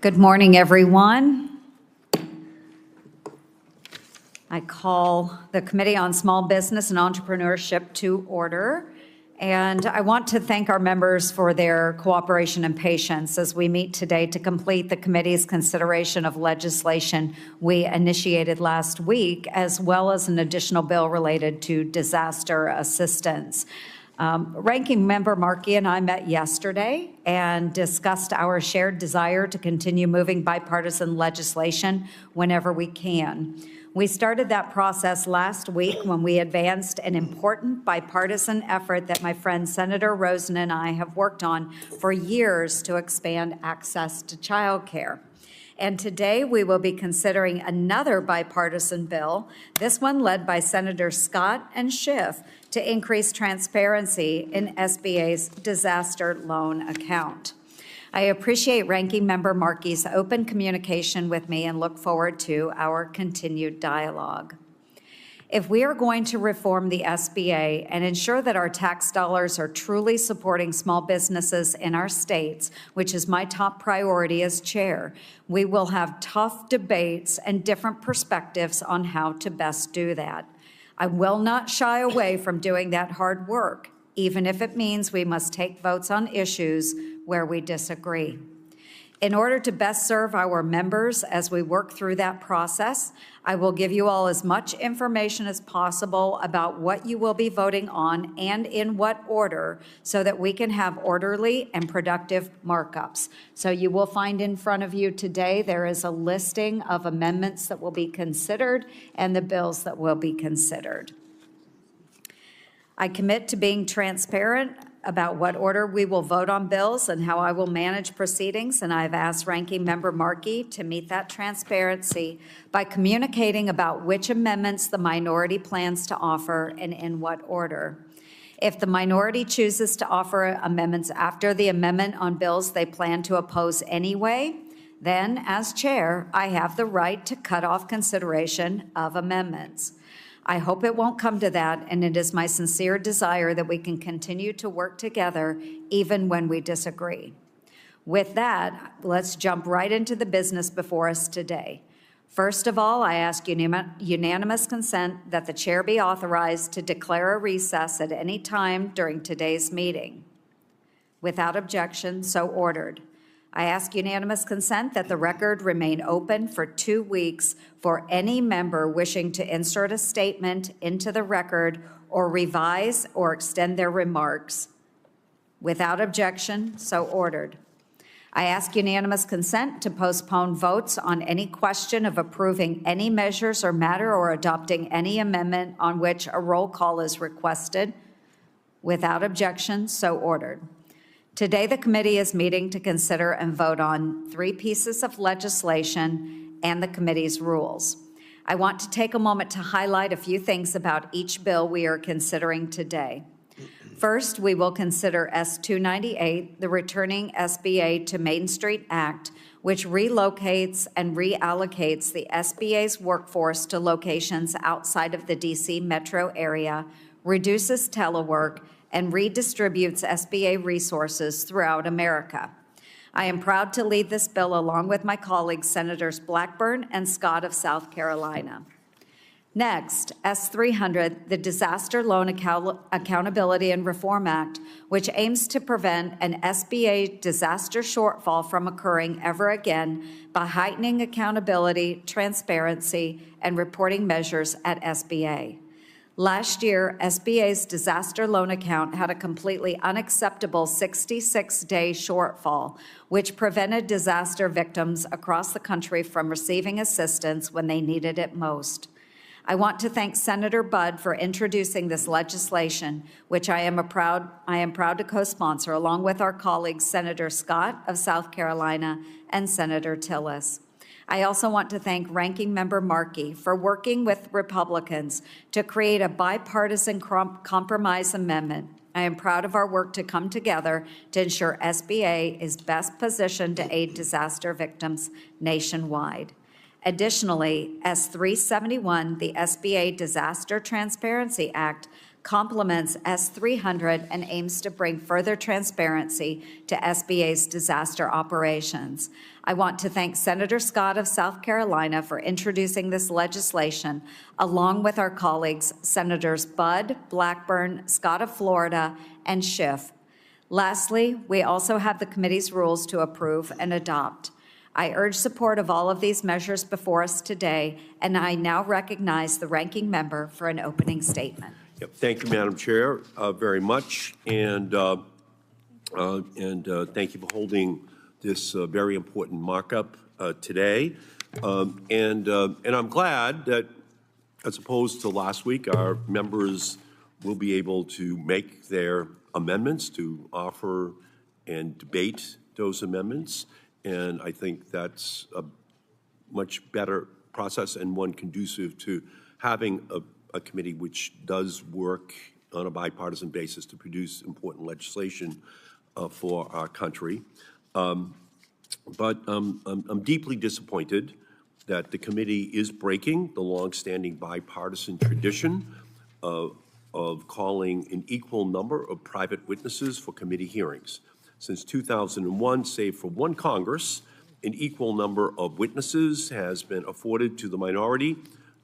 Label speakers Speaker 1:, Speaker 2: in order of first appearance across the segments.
Speaker 1: Good morning, everyone. I call the Committee on Small Business and Entrepreneurship to order. And I want to thank our members for their cooperation and patience as we meet today to complete the committee's consideration of legislation we initiated last week, as well as an additional bill related to disaster assistance. Ranking Member Markey and I met yesterday and discussed our shared desire to continue moving bipartisan legislation whenever we can. We started that process last week when we advanced an important bipartisan effort that my friend Senator Rosen and I have worked on for years to expand access to child care. And today we will be considering another bipartisan bill, this one led by Senators Scott and Schiff, to increase transparency in SBA's disaster loan account. I appreciate Ranking Member Markey's open communication with me and look forward to our continued dialogue. If we are going to reform the SBA and ensure that our tax dollars are truly supporting small businesses in our states, which is my top priority as chair, we will have tough debates and different perspectives on how to best do that. I will not shy away from doing that hard work, even if it means we must take votes on issues where we disagree. In order to best serve our members as we work through that process, I will give you all as much information as possible about what you will be voting on and in what order so that we can have orderly and productive markups. So you will find in front of you today there is a listing of amendments that will be considered and the bills that will be considered. I commit to being transparent about what order we will vote on bills and how I will manage proceedings, and I've asked Ranking Member Markey to meet that transparency by communicating about which amendments the minority plans to offer and in what order. If the minority chooses to offer amendments after the amendment on bills they plan to oppose anyway, then as chair, I have the right to cut off consideration of amendments. I hope it won't come to that, and it is my sincere desire that we can continue to work together even when we disagree. With that, let's jump right into the business before us today. First of all, I ask unanimous consent that the chair be authorized to declare a recess at any time during today's meeting. Without objection, so ordered. I ask unanimous consent that the record remain open for 2 weeks for any member wishing to insert a statement into the record or revise or extend their remarks. Without objection, so ordered. I ask unanimous consent to postpone votes on any question of approving any measures or matter or adopting any amendment on which a roll call is requested. Without objection, so ordered. Today, the committee is meeting to consider and vote on 3 pieces of legislation and the committee's rules. I want to take a moment to highlight a few things about each bill we are considering today. First, we will consider S-298, the Returning SBA to Main Street Act, which relocates and reallocates the SBA's workforce to locations outside of the D.C. metro area, reduces telework, and redistributes SBA resources throughout America. I am proud to lead this bill along with my colleagues, Senators Blackburn and Scott of South Carolina. Next, S-300, the Disaster Loan Accountability and Reform Act, which aims to prevent an SBA disaster shortfall from occurring ever again by heightening accountability, transparency, and reporting measures at SBA. Last year, SBA's disaster loan account had a completely unacceptable 66-day shortfall, which prevented disaster victims across the country from receiving assistance when they needed it most. I want to thank Senator Budd for introducing this legislation, which I am proud to co-sponsor, along with our colleagues Senator Scott of South Carolina and Senator Tillis. I also want to thank Ranking Member Markey for working with Republicans to create a bipartisan compromise amendment. I am proud of our work to come together to ensure SBA is best positioned to aid disaster victims nationwide. Additionally, S-371, the SBA Disaster Transparency Act, complements S300 and aims to bring further transparency to SBA's disaster operations. I want to thank Senator Scott of South Carolina for introducing this legislation, along with our colleagues, Senators Budd, Blackburn, Scott of Florida, and Schiff. Lastly, we also have the committee's rules to approve and adopt. I urge support of all of these measures before us today, and I now recognize the ranking member for an opening statement.
Speaker 2: Yep. Thank you, Madam Chair, very much, and thank you for holding this very important markup today. And I'm glad that, as opposed to last week, our members will be able to make their amendments, to offer and debate those amendments. And I think that's a much better process and one conducive to having a committee which does work on a bipartisan basis to produce important legislation for our country. But I'm deeply disappointed that the committee is breaking the longstanding bipartisan tradition of calling an equal number of private witnesses for committee hearings. Since 2001, save for one Congress, an equal number of witnesses has been afforded to the minority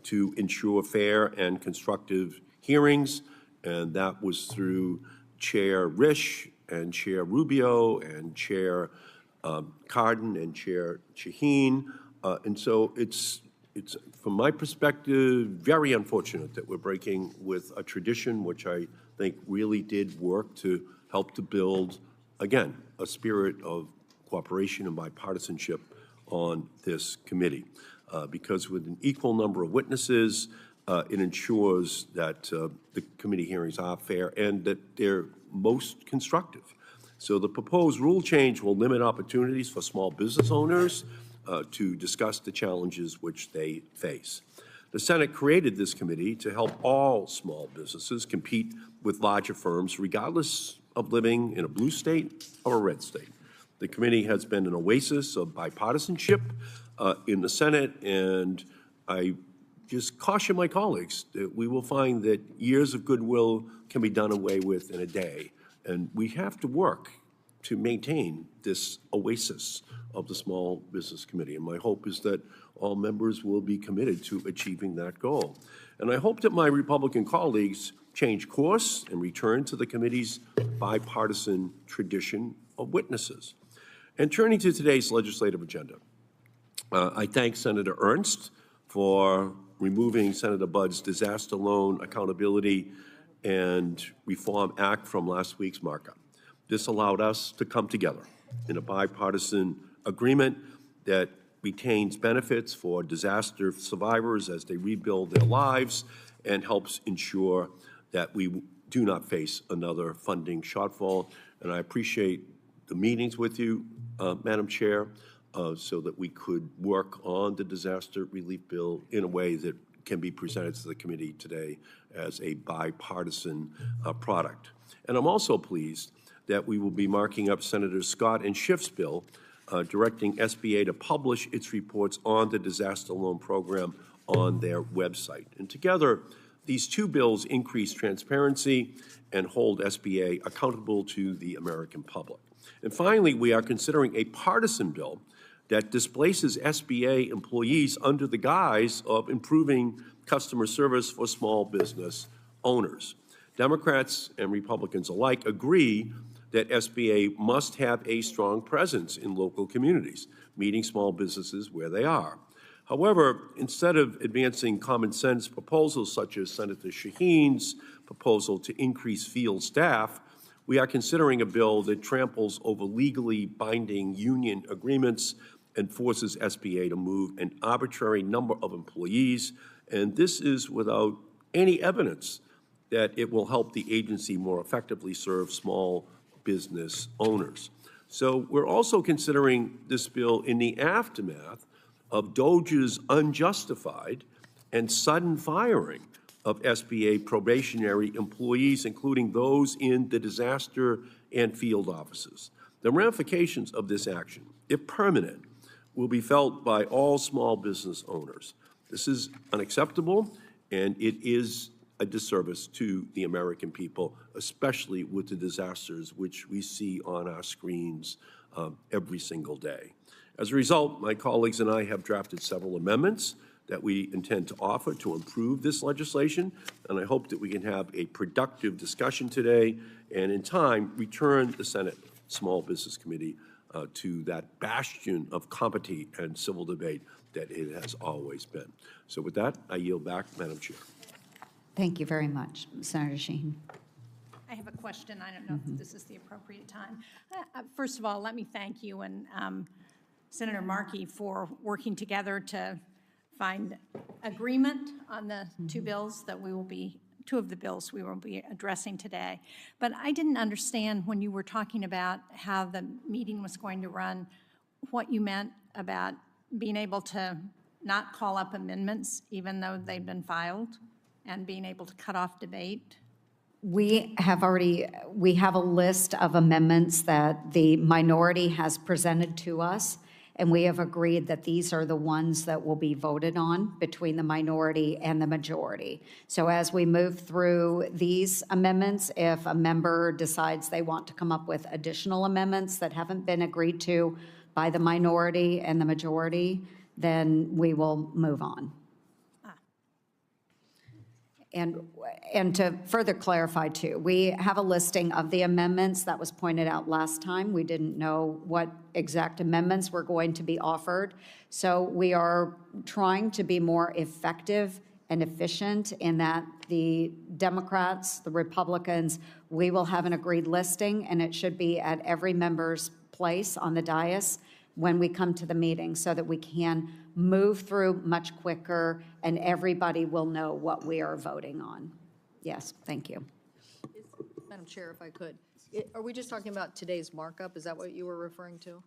Speaker 2: to ensure fair and constructive hearings, and that was through Chair Risch and Chair Rubio and Chair Cardin and Chair Shaheen. And so it's, from my perspective, very unfortunate that we're breaking with a tradition which I think really did work to help to build, again, a spirit of cooperation and bipartisanship on this committee. Because with an equal number of witnesses, it ensures that the committee hearings are fair and that they're most constructive. So the proposed rule change will limit opportunities for small business owners to discuss the challenges which they face. The Senate created this committee to help all small businesses compete with larger firms, regardless of living in a blue state or a red state. The committee has been an oasis of bipartisanship in the Senate, and I just caution my colleagues that we will find that years of goodwill can be done away with in a day, and we have to work to maintain this oasis of the Small Business Committee. And my hope is that all members will be committed to achieving that goal. And I hope that my Republican colleagues change course and return to the committee's bipartisan tradition of witnesses. And turning to today's legislative agenda, I thank Senator Ernst for removing Senator Budd's Disaster Loan Accountability and Reform Act from last week's markup. This allowed us to come together in a bipartisan agreement that retains benefits for disaster survivors as they rebuild their lives and helps ensure that we do not face another funding shortfall. And I appreciate the meetings with you, Madam Chair, so that we could work on the disaster relief bill in a way that can be presented to the committee today as a bipartisan product. And I'm also pleased that we will be marking up Senators Scott and Schiff's bill directing SBA to publish its reports on the disaster loan program on their website. And together, these two bills increase transparency and hold SBA accountable to the American public. And finally, we are considering a partisan bill that displaces SBA employees under the guise of improving customer service for small business owners. Democrats and Republicans alike agree that SBA must have a strong presence in local communities, meeting small businesses where they are. However, instead of advancing common sense proposals such as Senator Shaheen's proposal to increase field staff, we are considering a bill that tramples over legally binding union agreements and forces SBA to move an arbitrary number of employees, and this is without any evidence that it will help the agency more effectively serve small business owners. So we're also considering this bill in the aftermath of DOJ's unjustified and sudden firing of SBA probationary employees, including those in the disaster and field offices. The ramifications of this action, if permanent, will be felt by all small business owners. This is unacceptable, and it is a disservice to the American people, especially with the disasters which we see on our screens every single day. As a result, my colleagues and I have drafted several amendments that we intend to offer to improve this legislation, and I hope that we can have a productive discussion today and in time return the Senate Small Business Committee to that bastion of competent and civil debate that it has always been. So with that, I yield back, Madam Chair.
Speaker 1: Thank you very much, Senator Shaheen.
Speaker 3: I have a question. I don't know if this is the appropriate time. First of all, let me thank you and Senator Markey for working together to find agreement on the two of the bills we will be addressing today. But I didn't understand when you were talking about how the meeting was going to run, what you meant about being able to not call up amendments even though they've been filed and being able to cut off debate.
Speaker 1: We have a list of amendments that the minority has presented to us, and we have agreed that these are the ones that will be voted on between the minority and the majority. So as we move through these amendments, if a member decides they want to come up with additional amendments that haven't been agreed to by the minority and the majority, then we will move on. And to further clarify too, we have a listing of the amendments that was pointed out last time. We didn't know what exact amendments were going to be offered. So we are trying to be more effective and efficient in that the Democrats, the Republicans, we will have an agreed listing, and it should be at every member's place on the dais when we come to the meeting so that we can move through much quicker and everybody will know what we are voting on. Yes, thank you.
Speaker 4: Madam Chair, if I could, are we just talking about today's markup? Is that what you were referring to?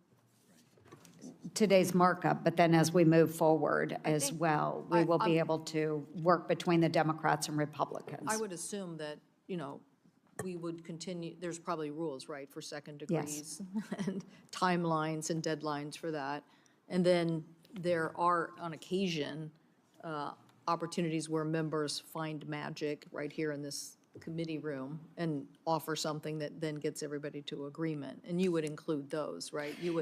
Speaker 1: Today's markup, but then as we move forward as well, we will be able to work between the Democrats and Republicans.
Speaker 4: I would assume that, we would continue, there's probably rules, right, for second degrees and timelines and deadlines for that. And then there are, on occasion, opportunities where members find magic right here in this committee room and offer something that then gets everybody to agreement. And you would include those, right? You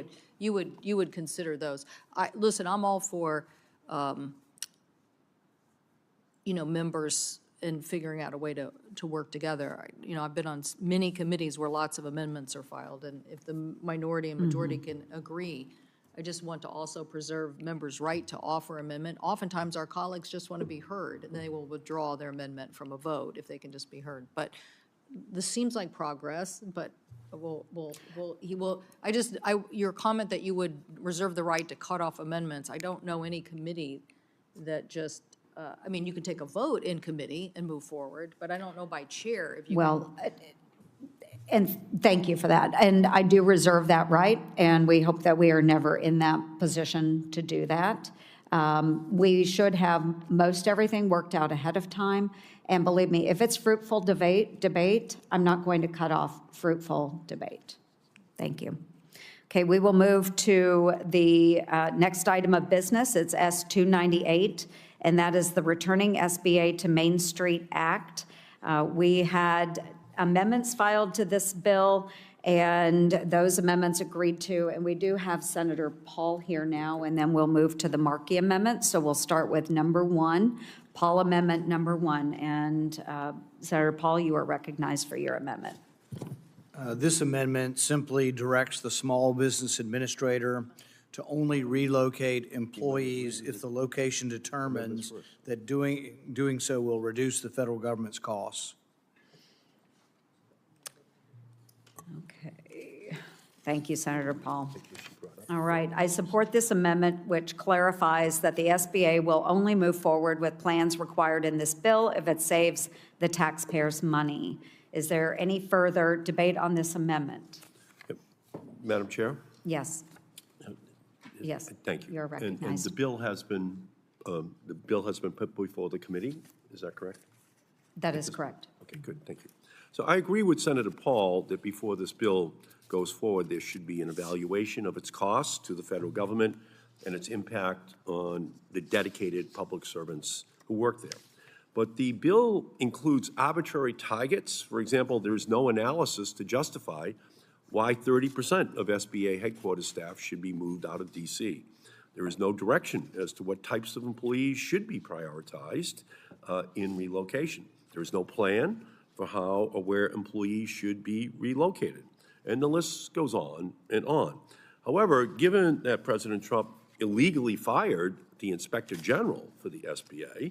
Speaker 4: would consider those. Listen, I'm all for, members and figuring out a way to work together. I've been on many committees where lots of amendments are filed, and if the minority and majority can agree, I just want to also preserve members' right to offer amendment. Oftentimes, our colleagues just want to be heard, and they will withdraw their amendment from a vote if they can just be heard. But this seems like progress, but your comment that you would reserve the right to cut off amendments, I don't know any committee that just, you can take a vote in committee and move forward, but I don't know by chair if you
Speaker 1: Well, and thank you for that. And I do reserve that right, and we hope that we are never in that position to do that. We should have most everything worked out ahead of time. And believe me, if it's fruitful debate, I'm not going to cut off fruitful debate. Thank you. Okay, we will move to the next item of business. It's S-298, and that is the Returning SBA to Main Street Act. We had amendments filed to this bill, and those amendments agreed to. And we do have Senator Paul here now, and then we'll move to the Markey Amendment. So we'll start with number one, Paul Amendment number one. And Senator Paul, you are recognized for your amendment.
Speaker 5: This amendment simply directs the small business administrator to only relocate employees if the location determines that doing so will reduce the federal government's costs.
Speaker 1: Okay. Thank you, Senator Paul. All right. I support this amendment, which clarifies that the SBA will only move forward with plans required in this bill if it saves the taxpayers money. Is there any further debate on this amendment?
Speaker 2: Madam Chair?
Speaker 1: Yes. Yes.
Speaker 2: Thank you.
Speaker 1: You're
Speaker 2: And
Speaker 1: recognized.
Speaker 2: the bill has been put before the committee. Is that correct?
Speaker 1: That is correct.
Speaker 2: Okay, good. Thank you. So I agree with Senator Paul that before this bill goes forward, there should be an evaluation of its costs to the federal government and its impact on the dedicated public servants who work there. But the bill includes arbitrary targets. For example, there is no analysis to justify why 30% of SBA headquarters staff should be moved out of DC. There is no direction as to what types of employees should be prioritized in relocation. There is no plan for how or where employees should be relocated. And the list goes on and on. However, given that President Trump illegally fired the Inspector General for the SBA,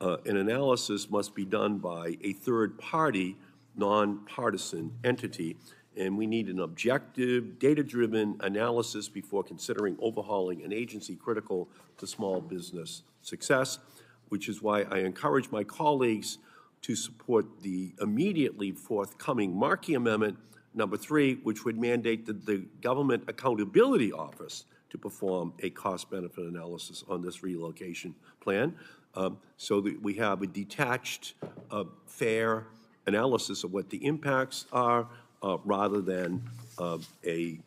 Speaker 2: an analysis must be done by a third-party, nonpartisan entity, and we need an objective, data-driven analysis before considering overhauling an agency critical to small business success, which is why I encourage my colleagues to support the immediately forthcoming Markey Amendment, number 3, which would mandate the Government Accountability Office to perform a cost-benefit analysis on this relocation plan, so that we have a detached, fair analysis of what the impacts are, rather than a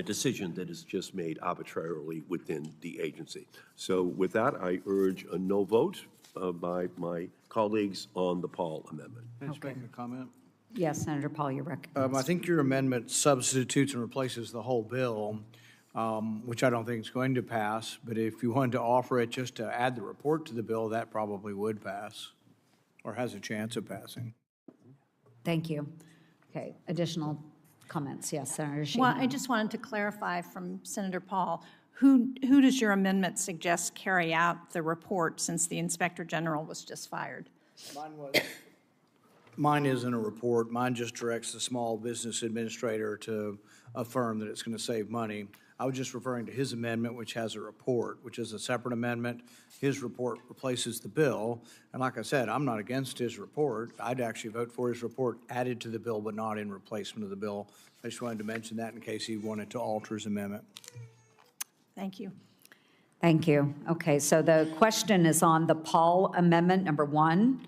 Speaker 2: decision that is just made arbitrarily within the agency. So with that, I urge a no vote by my colleagues on the Paul Amendment.
Speaker 5: Can I just make a comment?
Speaker 1: Yes, Senator Paul, you're recognized.
Speaker 5: I think your amendment substitutes and replaces the whole bill, which I don't think is going to pass. But if you wanted to offer it just to add the report to the bill, that probably would pass, or has a chance of passing.
Speaker 1: Thank you. Okay, additional comments? Yes, Senator Sheehan.
Speaker 3: Well, I just wanted to clarify from Senator Paul, who does your amendment suggest carry out the report since the Inspector General was just fired?
Speaker 5: Mine isn't a report. Mine just directs the small business administrator to affirm that it's going to save money. I was just referring to his amendment, which has a report, which is a separate amendment. His report replaces the bill. And like I said, I'm not against his report. I'd actually vote for his report added to the bill, but not in replacement of the bill. I just wanted to mention that in case he wanted to alter his amendment.
Speaker 3: Thank you.
Speaker 1: Thank you. Okay, so the question is on the Paul Amendment, number 1.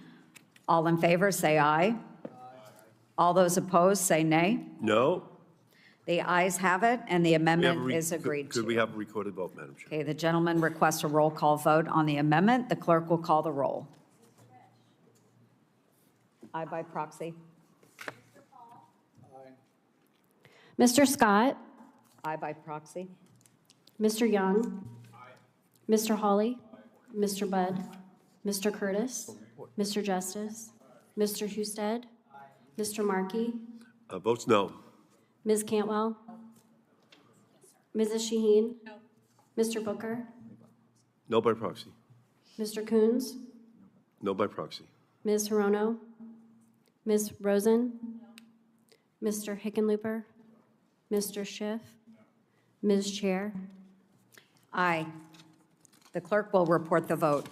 Speaker 1: All in favor, say aye. All those opposed, say nay.
Speaker 2: No?
Speaker 1: The ayes have it, and the amendment is agreed to.
Speaker 2: Could we have a recorded vote, Madam Chair?
Speaker 1: Okay, the gentleman requests a roll call vote on the amendment. The clerk will call the roll. Aye by proxy.
Speaker 6: Mr. Scott,
Speaker 1: Aye by proxy.
Speaker 6: Mr. Young, Mr. Hawley, Mr. Budd, Mr. Curtis, Mr. Justice, Mr. Husted, Mr. Markey,
Speaker 2: Votes no.
Speaker 6: Ms. Cantwell, Mrs. Shaheen, Mr. Booker,
Speaker 2: No by proxy.
Speaker 6: Mr. Coons,
Speaker 2: No by proxy.
Speaker 6: Ms. Hirono, Ms. Rosen, Mr. Hickenlooper, Mr. Schiff, Ms. Chair.
Speaker 1: Aye. The clerk will report the vote.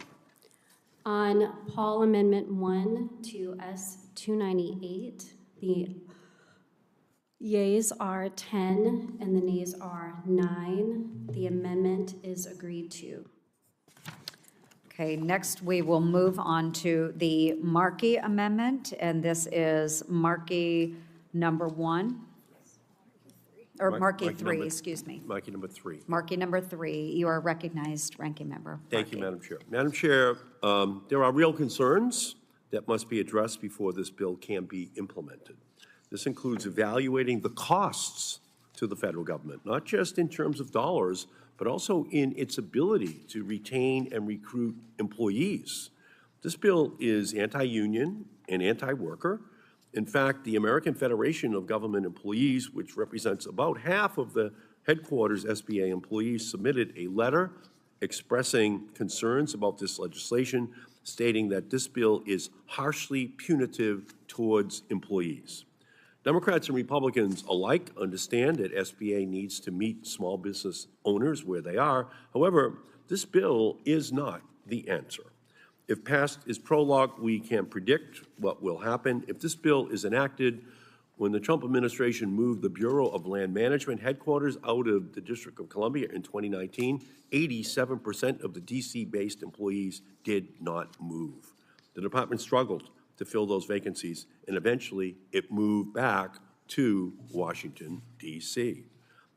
Speaker 6: On Paul Amendment 1 to S 298, the yeas are 10 and the nays are 9. The amendment is agreed to.
Speaker 1: Okay, next we will move on to the Markey Amendment, and this is Markey number 1, or Markey 3, excuse me.
Speaker 2: Markey number 3.
Speaker 1: Markey number 3, you are recognized, Ranking Member.
Speaker 2: Thank you,
Speaker 1: Markey.
Speaker 2: Madam Chair. Madam Chair, there are real concerns that must be addressed before this bill can be implemented. This includes evaluating the costs to the federal government, not just in terms of dollars, but also in its ability to retain and recruit employees. This bill is anti-union and anti-worker. In fact, the American Federation of Government Employees, which represents about half of the headquarters SBA employees, submitted a letter expressing concerns about this legislation, stating that this bill is harshly punitive towards employees. Democrats and Republicans alike understand that SBA needs to meet small business owners where they are. However, this bill is not the answer. If passed as prologue, we can predict what will happen. If this bill is enacted, when the Trump administration moved the Bureau of Land Management headquarters out of the District of Columbia in 2019, 87% of the DC-based employees did not move. The department struggled to fill those vacancies, and eventually it moved back to Washington, D.C.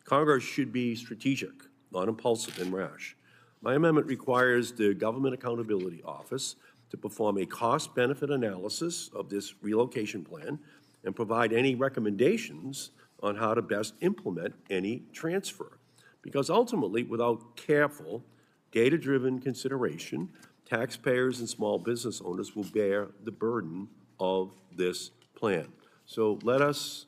Speaker 2: Congress should be strategic, not impulsive and rash. My amendment requires the Government Accountability Office to to perform a cost-benefit analysis of this relocation plan and provide any recommendations on how to best implement any transfer. Because ultimately, without careful, data-driven consideration, taxpayers and small business owners will bear the burden of this plan. So let us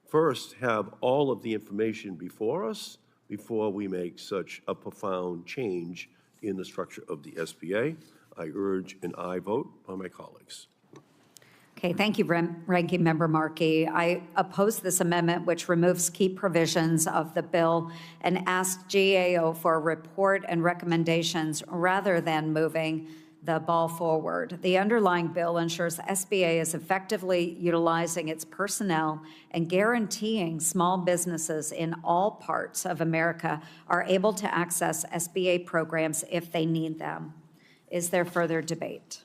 Speaker 2: first have all of the information before us before we make such a profound change in the structure of the SBA. I urge an aye vote by my colleagues.
Speaker 1: Okay, thank you, Ranking Member Markey. I oppose this amendment, which removes key provisions of the bill and asks GAO for a report and recommendations rather than moving the ball forward. The underlying bill ensures SBA is effectively utilizing its personnel and guaranteeing small businesses in all parts of America are able to access SBA programs if they need them. Is there further debate?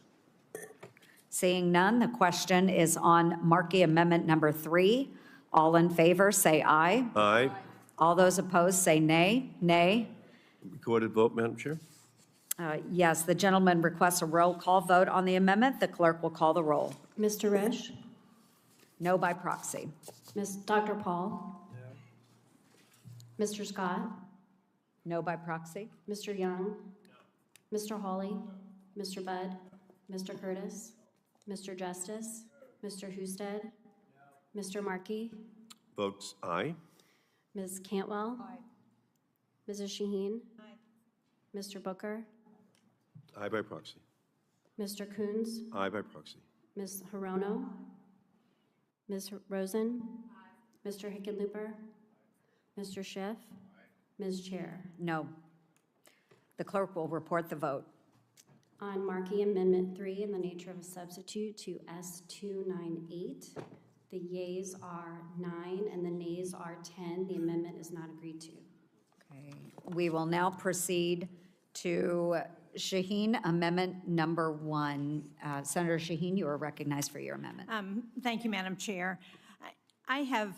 Speaker 1: Seeing none, the question is on Markey Amendment number 3. All in favor, say aye.
Speaker 2: Aye.
Speaker 1: All those opposed, say nay. Nay.
Speaker 2: Recorded vote, Madam Chair?
Speaker 1: Yes, the gentleman requests a roll call vote on the amendment. The clerk will call the roll.
Speaker 6: Mr. Risch?
Speaker 1: No by proxy.
Speaker 6: Dr. Paul? Mr. Scott?
Speaker 1: No by proxy.
Speaker 6: Mr. Young? Mr. Hawley? Mr. Budd? Mr. Curtis? Mr. Justice? Mr. Husted? Mr. Markey?
Speaker 2: Votes aye.
Speaker 6: Ms. Cantwell? Mrs. Shaheen? Mr. Booker?
Speaker 2: Aye by proxy.
Speaker 6: Mr. Coons?
Speaker 2: Aye by proxy.
Speaker 6: Ms. Hirono? Ms. Rosen? Mr. Hickenlooper? Mr. Schiff? Ms. Chair.
Speaker 1: No. The clerk will report the vote.
Speaker 6: On Markey Amendment 3 in the nature of a substitute to S298, the yeas are 9 and the nays are 10. The amendment is not agreed to.
Speaker 1: Okay. We will now proceed to Shaheen, Amendment number 1. Senator Shaheen, you are recognized for your amendment.
Speaker 3: Thank you, Madam Chair. I have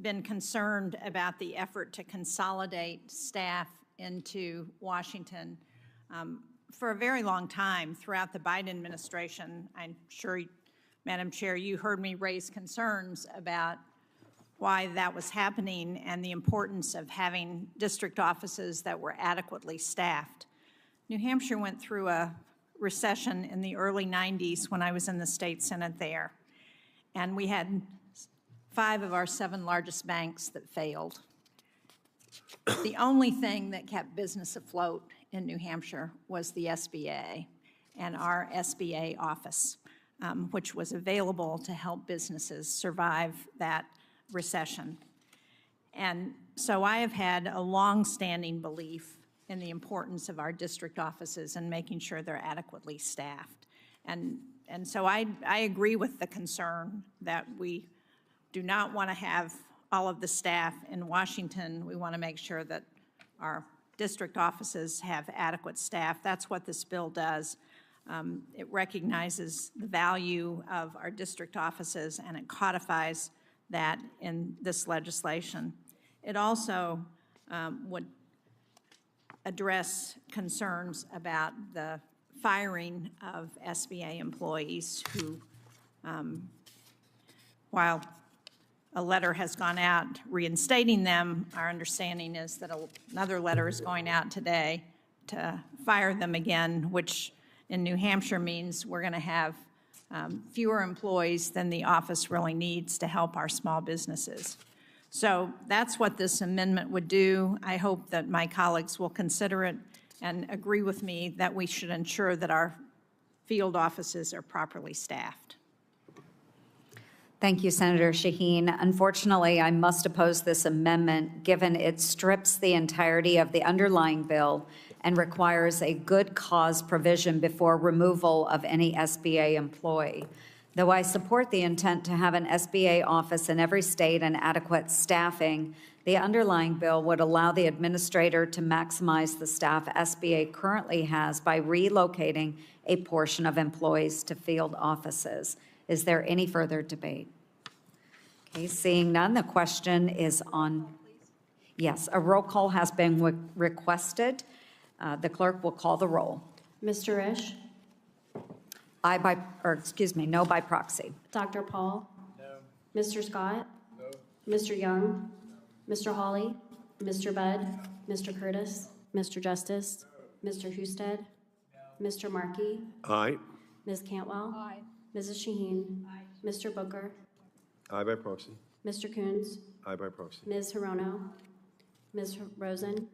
Speaker 3: been concerned about the effort to consolidate staff into Washington for a very long time throughout the Biden administration. I'm sure, Madam Chair, you heard me raise concerns about why that was happening and the importance of having district offices that were adequately staffed. New Hampshire went through a recession in the early 90s when I was in the state Senate there, and we had 5 of our 7 largest banks that failed. The only thing that kept business afloat in New Hampshire was the SBA and our SBA office, which was available to help businesses survive that recession. And so I have had a long-standing belief in the importance of our district offices and making sure they're adequately staffed. And so I agree with the concern that we do not want to have all of the staff in Washington. We want to make sure that our district offices have adequate staff. That's what this bill does. It recognizes the value of our district offices and it codifies that in this legislation. It also would address concerns about the firing of SBA employees who, while a letter has gone out reinstating them, our understanding is that another letter is going out today to fire them again, which in New Hampshire means we're going to have fewer employees than the office really needs to help our small businesses. So that's what this amendment would do. I hope that my colleagues will consider it and agree with me that we should ensure that our field offices are properly staffed.
Speaker 1: Thank you, Senator Shaheen. Unfortunately, I must oppose this amendment given it strips the entirety of the underlying bill and requires a good cause provision before removal of any SBA employee. Though I support the intent to have an SBA office in every state and adequate staffing, the underlying bill would allow the administrator to maximize the staff SBA currently has by relocating a portion of employees to field offices. Is there any further debate? Okay, seeing none, the question is on. Yes, a roll call has been requested. The clerk will call the roll.
Speaker 6: Mr. Risch?
Speaker 1: no by proxy.
Speaker 6: Dr. Paul? No. Mr. Scott? No. Mr. Young? Mr. Hawley? Mr. Budd? Mr. Curtis? Mr. Justice? Mr. Husted? Mr. Markey?
Speaker 2: Aye.
Speaker 6: Ms. Cantwell? Aye. Mrs. Shaheen? Aye. Mr. Booker?
Speaker 2: Aye by proxy.
Speaker 6: Mr. Coons?
Speaker 2: Aye by proxy.
Speaker 6: Ms. Hirono? Ms. Rosen?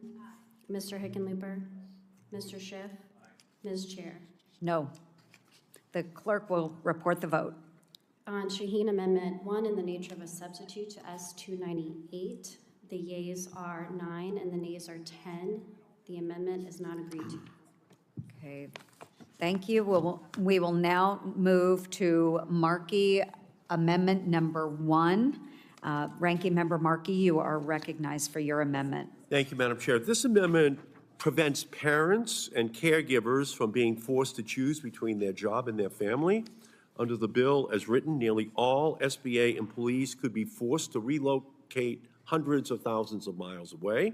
Speaker 6: Mr. Hickenlooper? Mr. Schiff? Ms. Chair?
Speaker 1: No. The clerk will report the vote.
Speaker 6: On Shaheen Amendment 1, in the nature of a substitute to S 298, the yeas are 9 and the nays are 10. The amendment is not agreed to.
Speaker 1: Okay, thank you. We will now move to Markey Amendment Number 1. Ranking Member Markey, you are recognized for your amendment.
Speaker 2: Thank you, Madam Chair. This amendment prevents parents and caregivers from being forced to choose between their job and their family. Under the bill as written, nearly all SBA employees could be forced to relocate hundreds of thousands of miles away.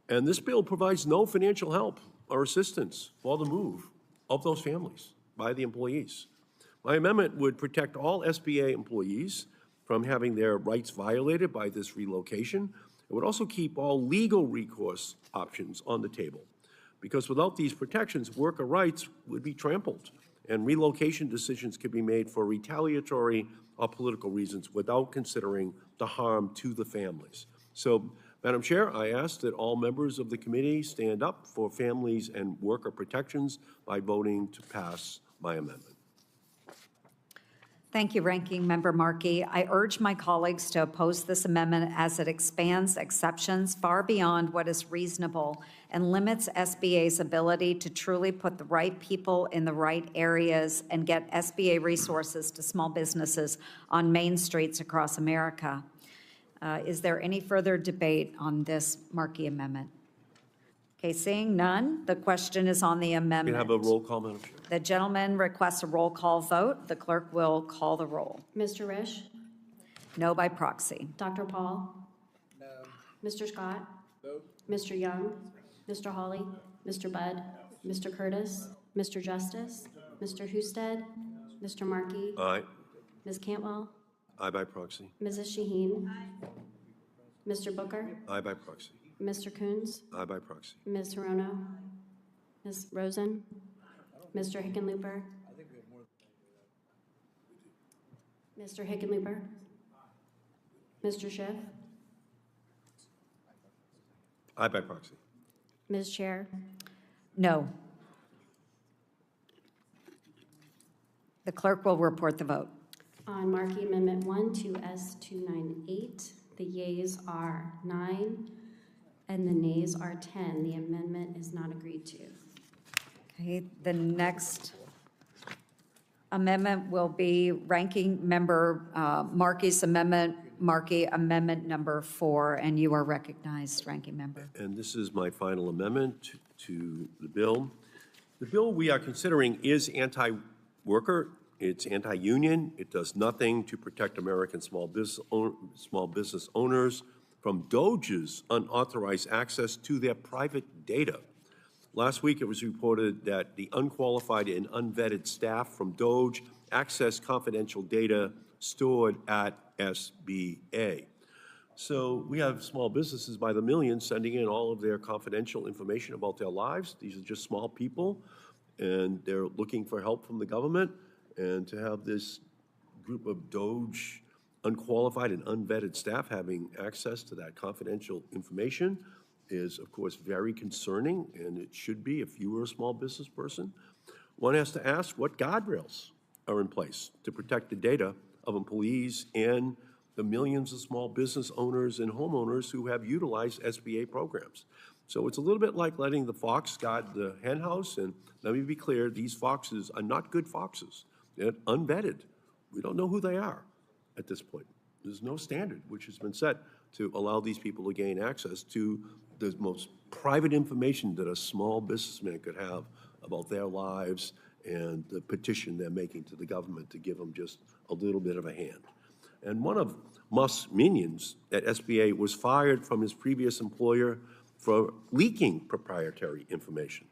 Speaker 2: And this bill provides no financial help or assistance for the move of those families by the employees. My amendment would protect all SBA employees from having their rights violated by this relocation. It would also keep all legal recourse options on the table, because without these protections, worker rights would be trampled, and relocation decisions could be made for retaliatory or political reasons without considering the harm to the families. So, Madam Chair, I ask that all members of the committee stand up for families and worker protections by voting to pass my amendment.
Speaker 1: Thank you, Ranking Member Markey. I urge my colleagues to oppose this amendment as it expands exceptions far beyond what is reasonable and limits SBA's ability to truly put the right people in the right areas and get SBA resources to small businesses on main streets across America. Is there any further debate on this Markey amendment? Okay, seeing none, the question is on the amendment.
Speaker 2: We have a roll call, Madam Chair.
Speaker 1: The gentleman requests a roll call vote. The clerk will call the roll.
Speaker 6: Mr. Risch?
Speaker 1: No by proxy.
Speaker 6: Dr. Paul? No. Mr. Scott? No. Mr. Young? Mr. Hawley? Mr. Budd? Mr. Curtis? Mr. Justice? Mr. Husted? Mr. Markey?
Speaker 2: Aye.
Speaker 6: Ms. Cantwell?
Speaker 2: Aye by proxy.
Speaker 6: Mrs. Shaheen? Mr. Booker?
Speaker 2: Aye by proxy.
Speaker 6: Mr. Coons?
Speaker 2: Aye by proxy.
Speaker 6: Ms. Hirono? Ms. Rosen? Mr. Hickenlooper? Mr. Hickenlooper? Mr. Schiff?
Speaker 2: Aye by proxy.
Speaker 6: Ms. Chair?
Speaker 1: No. The clerk will report the vote.
Speaker 6: On Markey Amendment 1 to S 298, the yeas are 9 and the nays are 10. The amendment is not agreed to.
Speaker 1: Okay, the next amendment will be Ranking Member Markey's amendment, Markey Amendment Number 4, and you are recognized, Ranking Member.
Speaker 2: And this is my final amendment to the bill. The bill we are considering is anti-worker, it's anti-union, it does nothing to protect American small business owners from DOJ's unauthorized access to their private data. Last week, it was reported that the unqualified and unvetted staff from DOJ accessed confidential data stored at SBA. So we have small businesses by the millions sending in all of their confidential information about their lives. These are just small people, and they're looking for help from the government. And to have this group of DOJ unqualified and unvetted staff having access to that confidential information is, of course, very concerning, and it should be if you were a small business person. One has to ask what guardrails are in place to protect the data of employees and the millions of small business owners and homeowners who have utilized SBA programs. So it's a little bit like letting the fox guard the hen house, and let me be clear, these foxes are not good foxes. They're unvetted. We don't know who they are at this point. There's no standard which has been set to allow these people to gain access to the most private information that a small businessman could have about their lives and the petition they're making to the government to give them just a little bit of a hand. And one of Musk's minions at SBA was fired from his previous employer for leaking proprietary information.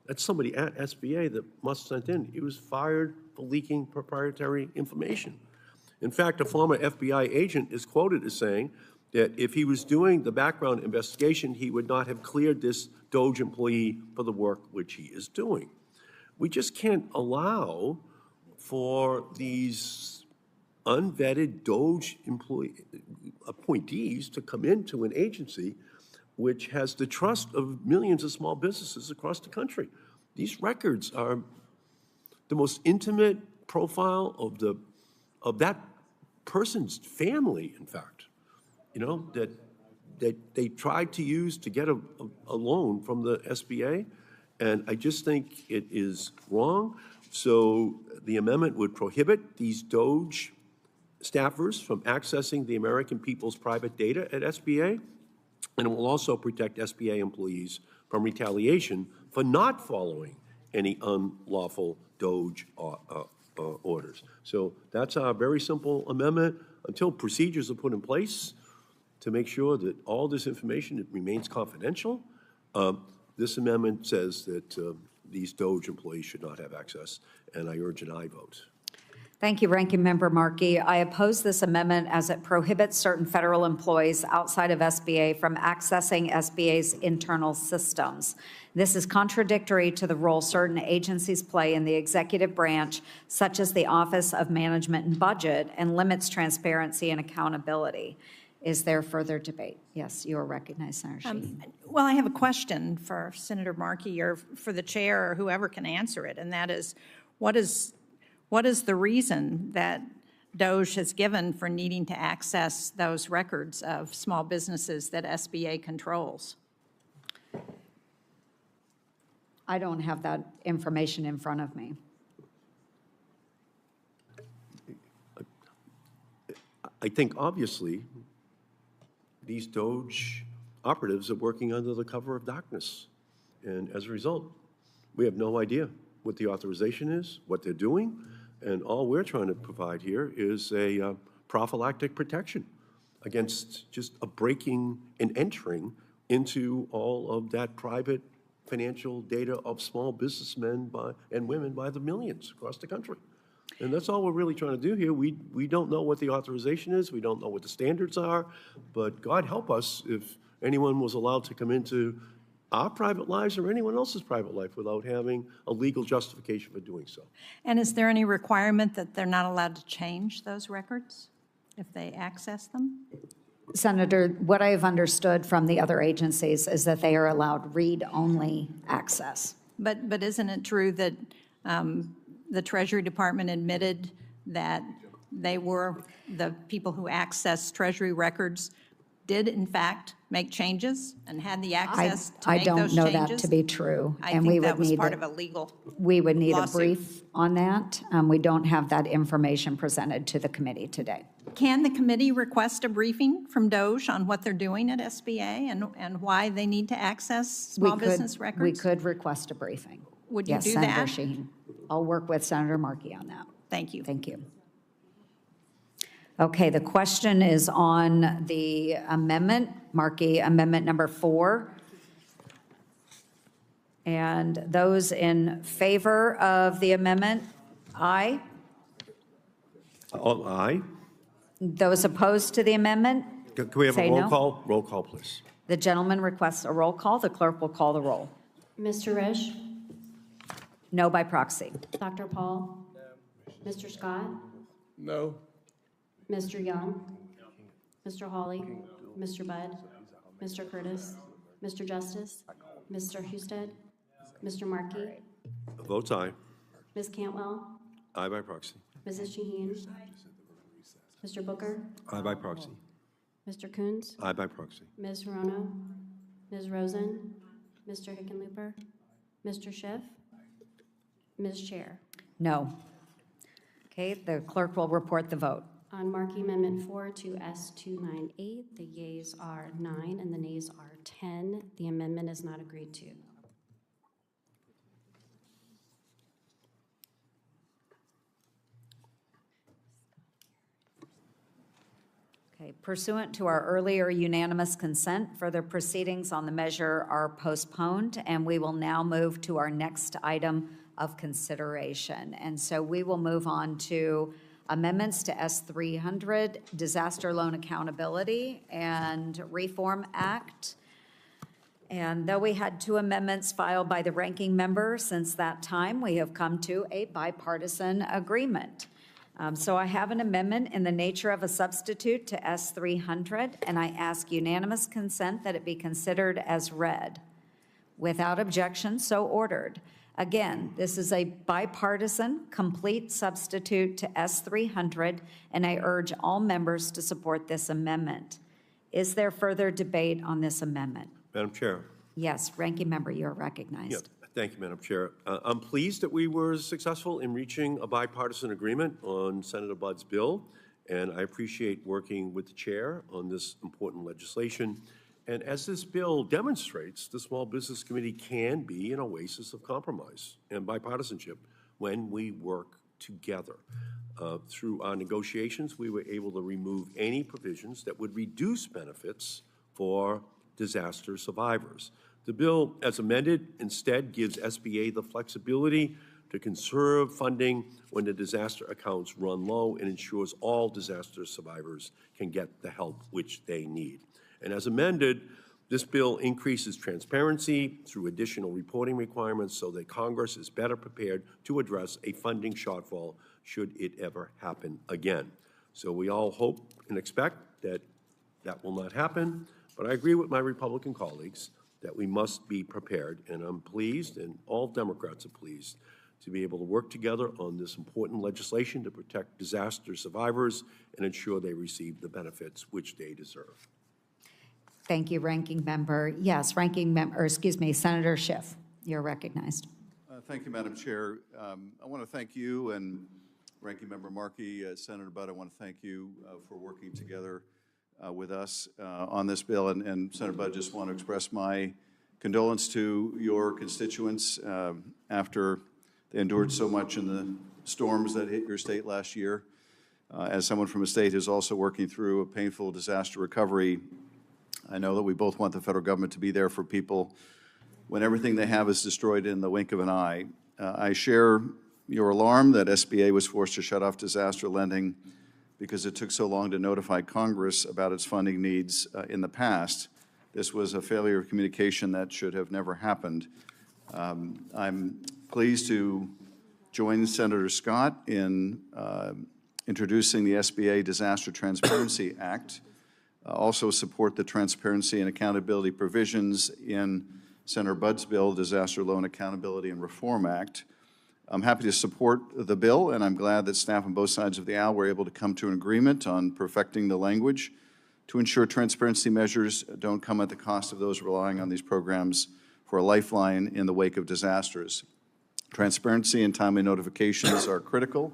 Speaker 2: That's somebody at SBA that must have sent in. He was fired for leaking proprietary information. In fact, a former FBI agent is quoted as saying that if he was doing the background investigation, he would not have cleared this Doge employee for the work which he is doing. We just can't allow for these unvetted Doge appointees to come into an agency which has the trust of millions of small businesses across the country. These records are the most intimate profile of that person's family, in fact, that they tried to use to get a loan from the SBA. And I just think it is wrong. So the amendment would prohibit these Doge staffers from accessing the American people's private data at SBA, and it will also protect SBA employees from retaliation for not following any unlawful Doge orders. So that's our very simple amendment. Until procedures are put in place to make sure that all this information remains confidential, this amendment says that these Doge employees should not have access, and I urge an aye vote.
Speaker 1: Thank you, Ranking Member Markey. I oppose this amendment as it prohibits certain federal employees outside of SBA from accessing SBA's internal systems. This is contradictory to the role certain agencies play in the executive branch, such as the Office of Management and Budget, and limits transparency and accountability. Is there further debate? Yes, you are recognized, Senator Shaheen.
Speaker 3: Well, I have a question for Senator Markey or for the chair or whoever can answer it, and that is, what is the reason that Doge has given for needing to access those records of small businesses that SBA controls?
Speaker 1: I don't have that information in front of me.
Speaker 2: I think obviously these Doge operatives are working under the cover of darkness. And as a result, we have no idea what the authorization is, what they're doing, and all we're trying to provide here is a prophylactic protection against just a breaking and entering into all of that private financial data of small businessmen and women by the millions across the country. And that's all we're really trying to do here. We don't know what the authorization is. We don't know what the standards are. But God help us if anyone was allowed to come into our private lives or anyone else's private life without having a legal justification for doing so.
Speaker 3: And is there any requirement that they're not allowed to change those records if they access them?
Speaker 1: Senator, what I have understood from the other agencies is that they are allowed read-only access.
Speaker 3: But isn't it true that the Treasury Department admitted that they were, the people who access Treasury records did in fact make changes and had the access to make those changes?
Speaker 1: I don't know that to be true.
Speaker 3: I think that was part of a legal
Speaker 1: We would need a
Speaker 3: lawsuit.
Speaker 1: brief on that. We don't have that information presented to the committee today.
Speaker 3: Can the committee request a briefing from Doge on what they're doing at SBA and why they need to access small business records?
Speaker 1: We could request a briefing.
Speaker 3: Would you
Speaker 1: yes,
Speaker 3: do
Speaker 1: Senator
Speaker 3: that?
Speaker 1: Shaheen. I'll work with Senator Markey on that.
Speaker 3: Thank you.
Speaker 1: Thank you. Okay, the question is on the amendment, Markey, amendment number 4. And those in favor of the amendment, aye.
Speaker 2: Aye.
Speaker 1: Those opposed to the amendment,
Speaker 2: Can we have
Speaker 1: say
Speaker 2: a roll
Speaker 1: no.
Speaker 2: call? Roll call, please.
Speaker 1: The gentleman requests a roll call. The clerk will call the roll.
Speaker 6: Mr. Risch?
Speaker 1: No by proxy.
Speaker 6: Dr. Paul? Mr. Scott?
Speaker 7: No.
Speaker 6: Mr. Young? Mr. Hawley? Mr. Budd? Mr. Curtis? Mr. Justice? Mr. Husted? Mr. Markey?
Speaker 2: Votes aye.
Speaker 6: Ms. Cantwell?
Speaker 2: Aye by proxy.
Speaker 6: Mrs. Shaheen? Mr. Booker?
Speaker 2: Aye by proxy.
Speaker 6: Mr. Coons?
Speaker 2: Aye by proxy.
Speaker 6: Ms. Hirono? Ms. Rosen? Mr. Hickenlooper? Mr. Schiff? Ms. Chair?
Speaker 1: No. Okay, the clerk will report the vote.
Speaker 6: On Markey Amendment 4 to S298, the yeas are 9 and the nays are 10. The amendment is not agreed to.
Speaker 1: Okay, pursuant to our earlier unanimous consent, further proceedings on the measure are postponed, and we will now move to our next item of consideration. And so we will move on to amendments to S-300, Disaster Loan Accountability and Reform Act. And though we had 2 amendments filed by the ranking member since that time, we have come to a bipartisan agreement. So I have an amendment in the nature of a substitute to S-300, and I ask unanimous consent that it be considered as read. Without objection, so ordered. Again, this is a bipartisan, complete substitute to S-300, and I urge all members to support this amendment. Is there further debate on this amendment?
Speaker 2: Madam Chair.
Speaker 1: Yes, ranking member, you're recognized.
Speaker 2: Yeah, thank you, Madam Chair. I'm pleased that we were successful in reaching a bipartisan agreement on Senator Budd's bill, and I appreciate working with the chair on this important legislation. And as this bill demonstrates, the Small Business Committee can be an oasis of compromise and bipartisanship when we work together. Through our negotiations, we were able to remove any provisions that would reduce benefits for disaster survivors. The bill, as amended, instead gives SBA the flexibility to conserve funding when the disaster accounts run low and ensures all disaster survivors can get the help which they need. And as amended, this bill increases transparency through additional reporting requirements so that Congress is better prepared to address a funding shortfall should it ever happen again. So we all hope and expect that that will not happen, but I agree with my Republican colleagues that we must be prepared, and I'm pleased, and all Democrats are pleased, to be able to work together on this important legislation to protect disaster survivors and ensure they receive the benefits which they deserve.
Speaker 1: Thank you, ranking member. Yes, Senator Schiff, you're recognized.
Speaker 7: Thank you, Madam Chair. I want to thank you and Ranking Member Markey, Senator Budd. I want to thank you for working together with us on this bill. And Senator Budd, just want to express my condolence to your constituents after they endured so much in the storms that hit your state last year. As someone from a state who's also working through a painful disaster recovery, I know that we both want the federal government to be there for people when everything they have is destroyed in the wink of an eye. I share your alarm that SBA was forced to shut off disaster lending because it took so long to notify Congress about its funding needs in the past. This was a failure of communication that should have never happened. I'm pleased to join Senator Scott in introducing the SBA Disaster Transparency Act. Also support the transparency and accountability provisions in Senator Budd's bill, Disaster Loan Accountability and Reform Act. I'm happy to support the bill, and I'm glad that staff on both sides of the aisle were able to come to an agreement on perfecting the language to ensure transparency measures don't come at the cost of those relying on these programs for a lifeline in the wake of disasters. Transparency and timely notifications are critical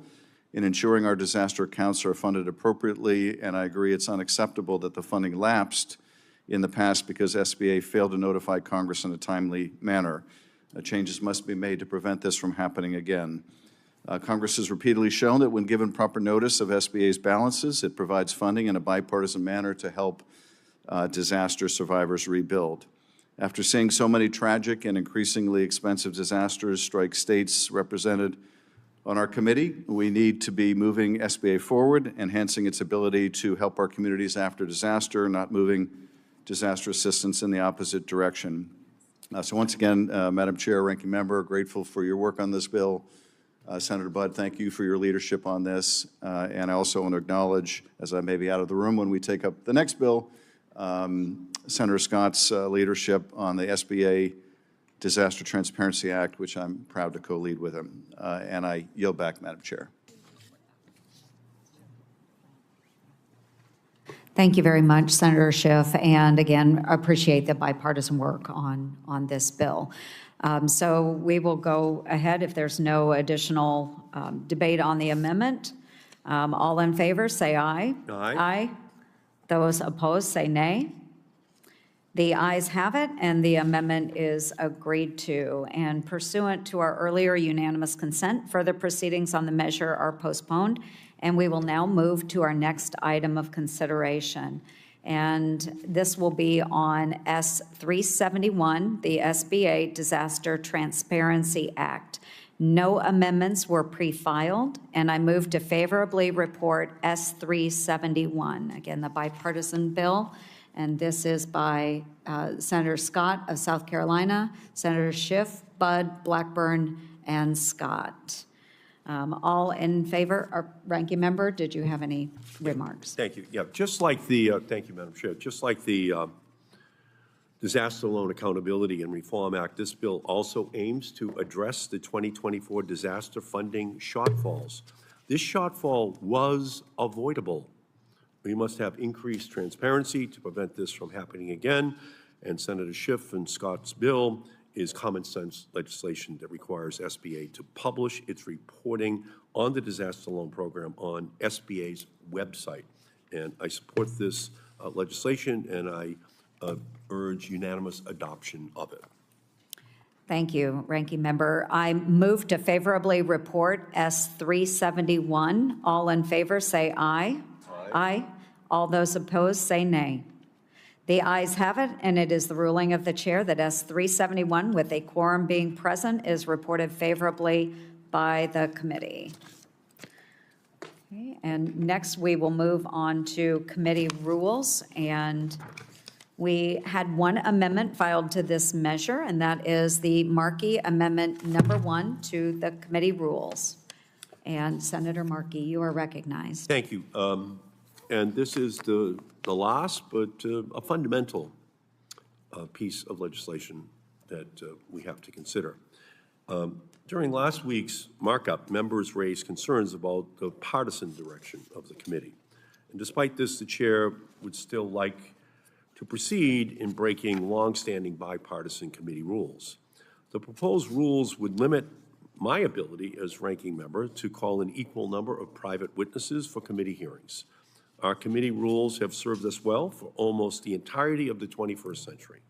Speaker 7: in ensuring our disaster accounts are funded appropriately, and I agree it's unacceptable that the funding lapsed in the past because SBA failed to notify Congress in a timely manner. Changes must be made to prevent this from happening again. Congress has repeatedly shown that when given proper notice of SBA's balances, it provides funding in a bipartisan manner to help disaster survivors rebuild. After seeing so many tragic and increasingly expensive disasters strike states represented on our committee, we need to be moving SBA forward, enhancing its ability to help our communities after disaster, not moving disaster assistance in the opposite direction. So once again, Madam Chair, Ranking Member, grateful for your work on this bill. Senator Budd, thank you for your leadership on this. And I also want to acknowledge, as I may be out of the room when we take up the next bill, Senator Scott's leadership on the SBA Disaster Transparency Act, which I'm proud to co-lead with him. And I yield back, Madam Chair.
Speaker 1: Thank you very much, Senator Schiff, and again, appreciate the bipartisan work on this bill. So we will go ahead if there's no additional debate on the amendment. All in favor, say aye.
Speaker 2: Aye.
Speaker 1: Aye. Those opposed, say nay. The ayes have it, and the amendment is agreed to. And pursuant to our earlier unanimous consent, further proceedings on the measure are postponed, And we will now move to our next item of consideration. And this will be on S-371, the SBA Disaster Transparency Act. No amendments were pre-filed, and I move to favorably report S-371, again, the bipartisan bill. And this is by Senator Scott of South Carolina, Senator Schiff, Budd, Blackburn, and Scott. All in favor? Ranking Member, did you have any remarks?
Speaker 2: Thank you. Yeah, just like the, thank you, Madam Chair. Just like the Disaster Loan Accountability and Reform Act, this bill also aims to address the 2024 disaster funding shortfalls. This shortfall was avoidable. We must have increased transparency to prevent this from happening again, and Senator Schiff and Scott's bill is common sense legislation that requires SBA to publish its reporting on the disaster loan program on SBA's website. And I support this legislation, and I urge unanimous adoption of it.
Speaker 1: Thank you, Ranking Member. I move to favorably report S-371. All in favor, say aye. Aye. All those opposed, say nay. The ayes have it, and it is the ruling of the chair that S-371, with a quorum being present, is reported favorably by the committee. Okay, and next we will move on to committee rules, and we had one amendment filed to this measure, and that is the Markey Amendment Number 1 to the committee rules. And Senator Markey, you are recognized.
Speaker 2: Thank you. And this is the last, but a fundamental piece of legislation that we have to consider. During last week's markup, members raised concerns about the partisan direction of the committee. And despite this, the chair would still like to proceed in breaking longstanding bipartisan committee rules. The proposed rules would limit my ability as ranking member to call an equal number of private witnesses for committee hearings. Our committee rules have served us well for almost the entirety of the 21st century,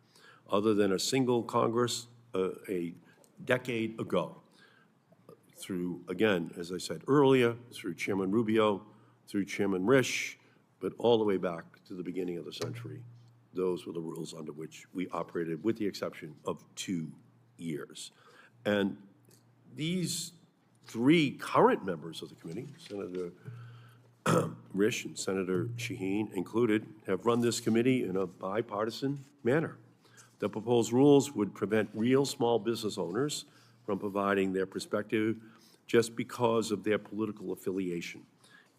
Speaker 2: other than a single Congress a decade ago. Through, again, as I said earlier, through Chairman Rubio, through Chairman Risch, but all the way back to the beginning of the century, those were the rules under which we operated, with the exception of 2 years. And these 3 current members of the committee, Senator Risch and Senator Shaheen included, have run this committee in a bipartisan manner. The proposed rules would prevent real small business owners from providing their perspective just because of their political affiliation.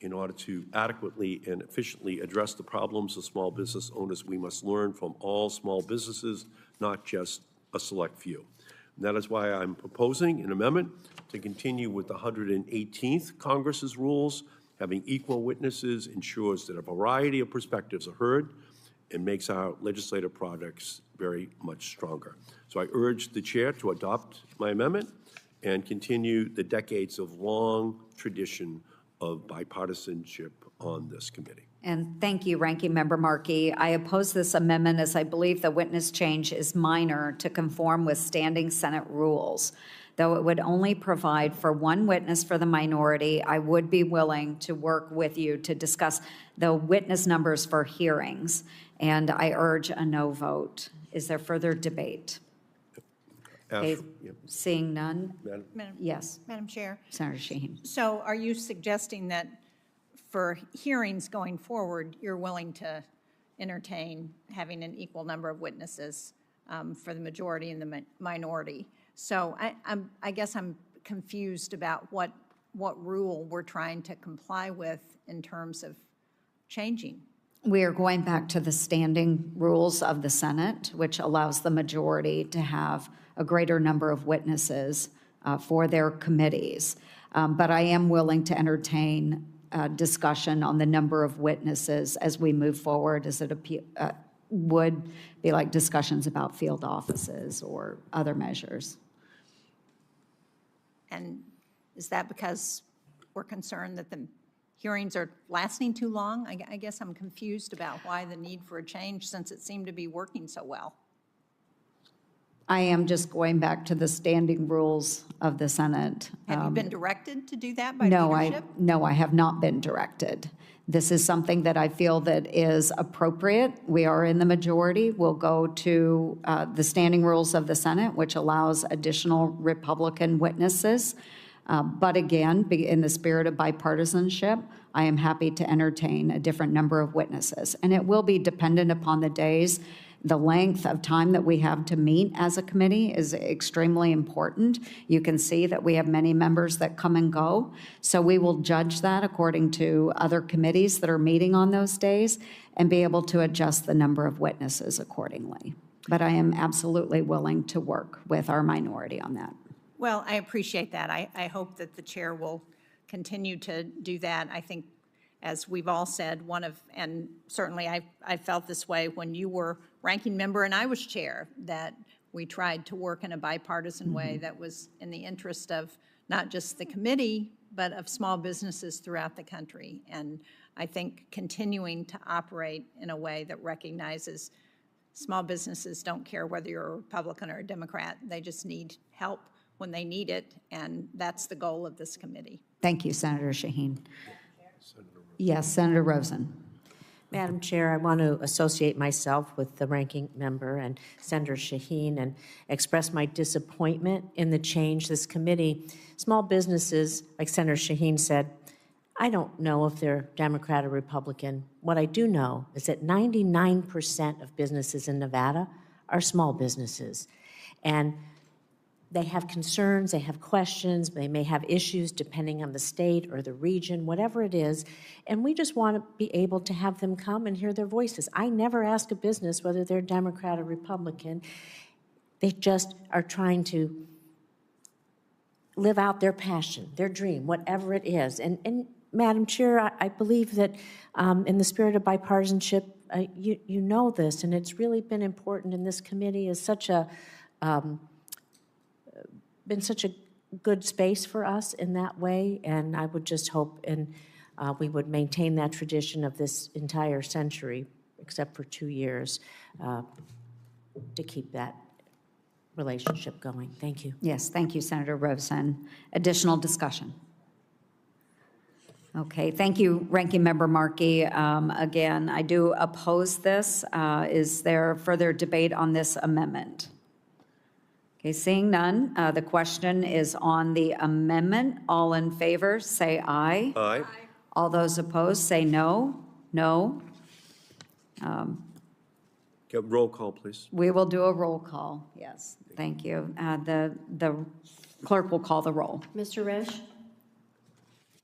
Speaker 2: In order to adequately and efficiently address the problems of small business owners, we must learn from all small businesses, not just a select few. And that is why I'm proposing an amendment to continue with the 118th Congress's rules. Having equal witnesses ensures that a variety of perspectives are heard and makes our legislative products very much stronger. So I urge the chair to adopt my amendment and continue the decades of long tradition of bipartisanship on this committee.
Speaker 1: And thank you, Ranking Member Markey. I oppose this amendment as I believe the witness change is minor to conform with standing Senate rules. Though it would only provide for 1 witness for the minority, I would be willing to work with you to discuss the witness numbers for hearings, and I urge a no vote. Is there further debate? Okay, seeing none? Yes,
Speaker 3: Madam Chair,
Speaker 1: Senator Shaheen.
Speaker 3: so are you suggesting that for hearings going forward, you're willing to entertain having an equal number of witnesses for the majority and the minority? So I guess I'm confused about what rule we're trying to comply with in terms of changing.
Speaker 1: We are going back to the standing rules of the Senate, which allows the majority to have a greater number of witnesses for their committees. But I am willing to entertain discussion on the number of witnesses as we move forward, as it would be like discussions about field offices or other measures.
Speaker 3: And is that because we're concerned that the hearings are lasting too long? I guess I'm confused about why the need for a change, since it seemed to be working so well.
Speaker 1: I am just going back to the standing rules of the Senate.
Speaker 3: Have you been directed to do that by
Speaker 1: No,
Speaker 3: leadership?
Speaker 1: I have not been directed. This is something that I feel that is appropriate. We are in the majority. We'll go to the standing rules of the Senate, which allows additional Republican witnesses. But again, in the spirit of bipartisanship, I am happy to entertain a different number of witnesses. And it will be dependent upon the days. The length of time that we have to meet as a committee is extremely important. You can see that we have many members that come and go. So we will judge that according to other committees that are meeting on those days and be able to adjust the number of witnesses accordingly. But I am absolutely willing to work with our minority on that.
Speaker 3: Well, I appreciate that. I hope that the chair will continue to do that. I think, as we've all said, and certainly I felt this way when you were ranking member and I was chair, that we tried to work in a bipartisan way that was in the interest of not just the committee, but of small businesses throughout the country. And I think continuing to operate in a way that recognizes small businesses don't care whether you're a Republican or a Democrat. They just need help when they need it, and that's the goal of this committee.
Speaker 1: Thank you, Senator Shaheen. Yes, Senator Rosen.
Speaker 8: Madam Chair, I want to associate myself with the ranking member and Senator Shaheen and express my disappointment in the change this committee. Small businesses, like Senator Shaheen said, I don't know if they're Democrat or Republican. What I do know is that 99% of businesses in Nevada are small businesses. And they have concerns, they have questions, they may have issues depending on the state or the region, whatever it is, and we just want to be able to have them come and hear their voices. I never ask a business whether they're Democrat or Republican. They just are trying to live out their passion, their dream, whatever it is. And Madam Chair, I believe that in the spirit of bipartisanship, you know this, and it's really been important in this committee as such a been such a good space for us in that way, and I would just hope we would maintain that tradition of this entire century, except for 2 years, to keep that relationship going. Thank you.
Speaker 1: Yes, thank you, Senator Rosen. Additional discussion? Okay, thank you, Ranking Member Markey. Again, I do oppose this. Is there further debate on this amendment? Okay, seeing none, the question is on the amendment. All in favor, say aye.
Speaker 2: Aye.
Speaker 1: All those opposed, say no. No.
Speaker 2: Roll call, please.
Speaker 1: We will do a roll call, yes. Thank you. The clerk will call the roll.
Speaker 6: Mr. Risch?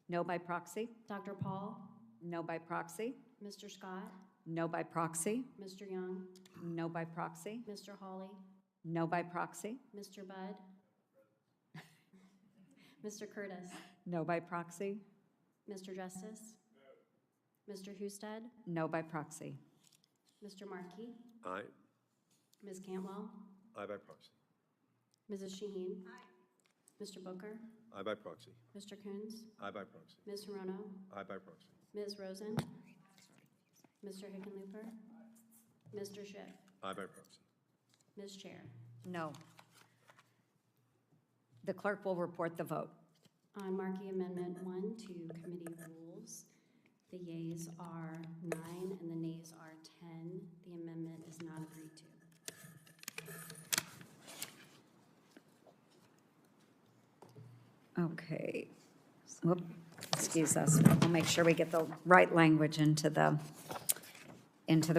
Speaker 1: No by proxy?
Speaker 6: Dr. Paul?
Speaker 1: No by proxy?
Speaker 6: Mr. Scott?
Speaker 1: No by proxy?
Speaker 6: Mr. Young?
Speaker 1: No by proxy?
Speaker 6: Mr. Hawley?
Speaker 1: No by proxy?
Speaker 6: Mr. Budd? Mr. Curtis?
Speaker 1: No by proxy?
Speaker 6: Mr. Justice? Mr. Husted?
Speaker 1: No by proxy.
Speaker 6: Mr. Markey?
Speaker 2: Aye.
Speaker 6: Ms. Cantwell?
Speaker 2: Aye by proxy.
Speaker 6: Mrs. Shaheen? Mr. Booker?
Speaker 2: Aye by proxy.
Speaker 6: Mr. Coons?
Speaker 2: Aye by proxy.
Speaker 6: Ms. Hirono?
Speaker 2: Aye by proxy.
Speaker 6: Ms. Rosen? Mr. Hickenlooper? Mr. Schiff?
Speaker 2: Aye by proxy.
Speaker 6: Ms. Chair?
Speaker 1: No. The clerk will report the vote.
Speaker 6: On Markey Amendment 1 to committee rules, the yeas are 9 and the nays are 10. The amendment is not agreed to.
Speaker 1: Okay. Whoop, excuse us. We'll make sure we get the right language into the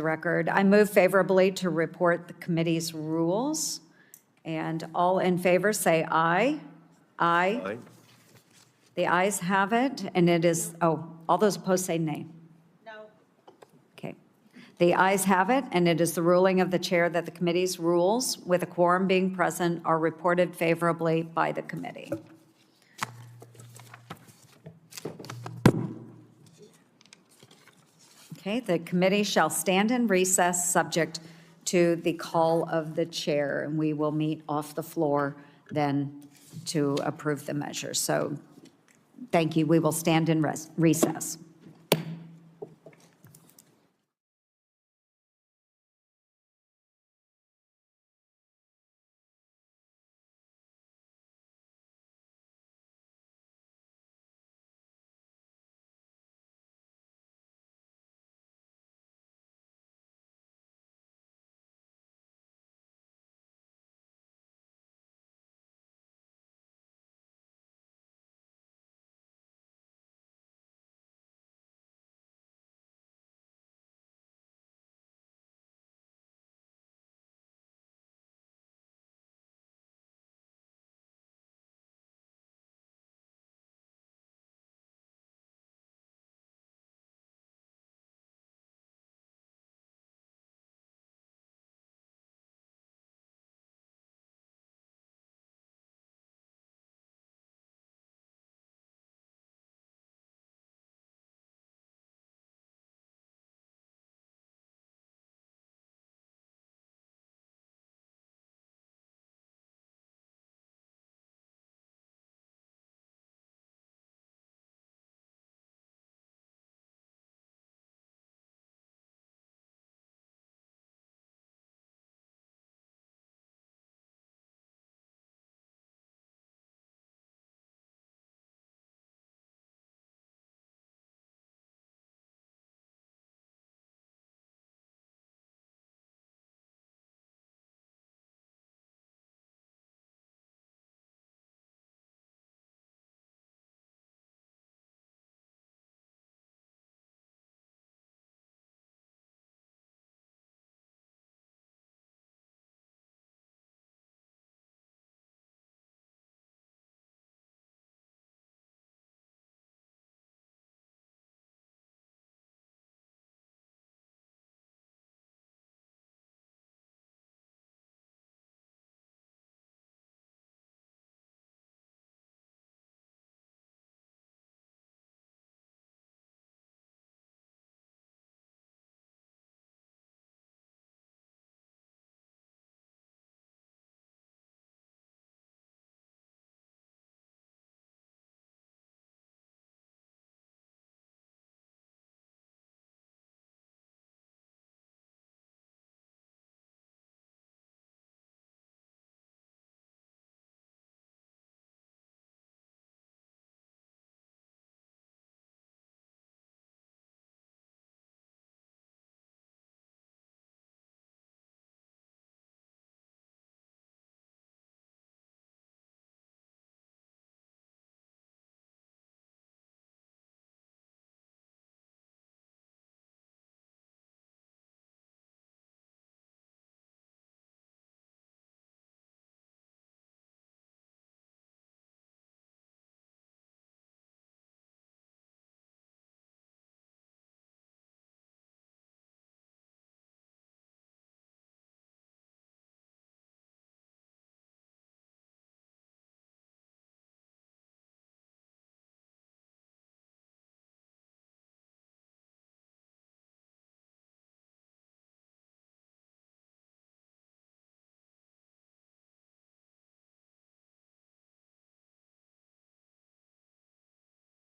Speaker 1: record. I move favorably to report the committee's rules. And all in favor say aye. Aye.
Speaker 2: Aye.
Speaker 1: The ayes have it, and it is, all those opposed say nay.
Speaker 3: No.
Speaker 1: Okay. The ayes have it, and it is the ruling of the chair that the committee's rules, with a quorum being present, are reported favorably by the committee. Okay, the committee shall stand in recess subject to the call of the chair, and we will meet off the floor then to approve the measure. So thank you. We will stand in recess.